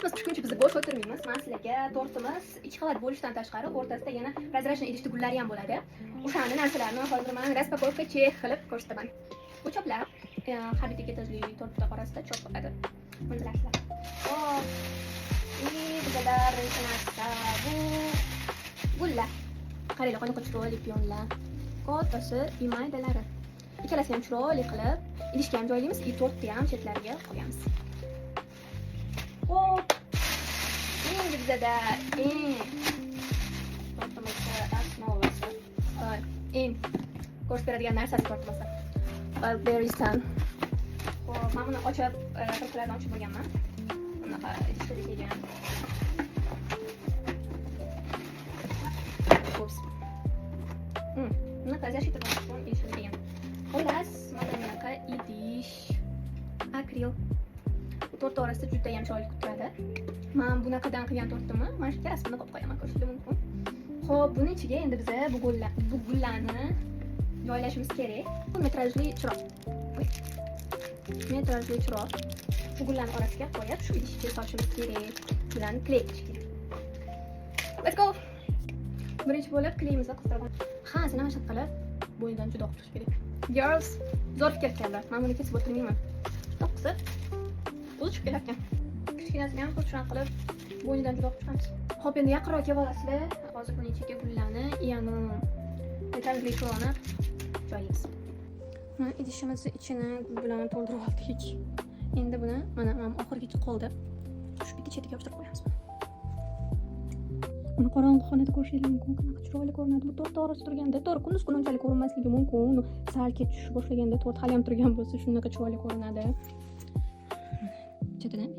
tortimiz pishguncha biz bo'sh o'tirmaymiz. Men sizlarga tortimiz ichki qavat bo'lishidan tashqari o'rtasida yana prozrachniy idishli gullari ham bo'ladi. O'sha narsalarni hozir men raspakovka chek qilib ko'rsataman. Bu choplar habitaga tezli tortlar orasida chop bo'ladi. Bundalar. Hop. Bizada birinchi narsa bu gullar. Qaranglar, qanaqa chiroyli piyonlar. Kattasi imaydalari. Ikkalasi ham chiroyli qilib idishga ham joylaymiz, tortni ham chetlariga qo'yamiz. Hop. Endi bizada tortimizni asnovasi. Ko'rsatib beradigan narsasi tortmasa. Berrysan. Hop, men buni ochib, tortlarni ochib bo'lganman. Bunaqa idishga kelgan. Ups. Bunaqa zashita bo'lgan idishga kelgan. Xullas, mana bunaqa idish akril. Tort orasida juda ham chiroyli turadi. Men bunaqadan qilgan tortimni mana shu rasmini qo'yib qo'yaman, ko'rishingiz mumkin. Xo'p, buni ichiga endi biz bu gullarni joylashimiz kerak. Bu metrajli chiroq. Metrajli chiroq. Bu gullarni orasiga qo'yib, shu idishga solishimiz kerak. Bularni kleyish kerak. Let's go. Birinchi bo'lib kleyimizni qistirib. Ha, sen ham shart qilib bo'yidan juda o'qitish kerak. Girls, zo'r fikr ekanlar. Men buni kesib o'tirmayman. To'qsib o'chib kelarkan. Kichkinasini ham xuddi shunday qilib bo'ynidan juda chiqamiz. Xo'p, endi yaqinroq kelib olasizlar. Hozir buni ichiga gullarni, yana metalli chiroqni joylaymiz. Mana idishimizni ichini gul bilan to'ldirib oldik. Endi buni mana oxirgicha qoldi. Shu bitta chetiga yopishtirib qo'yamiz. Buni qorong'i xonada ko'rishingiz mumkin. Qanaqa chiroyli ko'rinadi. Bu tort orasida turganda, to'g'ri, kunduz kuni unchalik ko'rinmasligi mumkin. Sal ketish boshlaganda tort hali ham turgan bo'lsa, shunaqa chiroyli ko'rinadi. Chetidan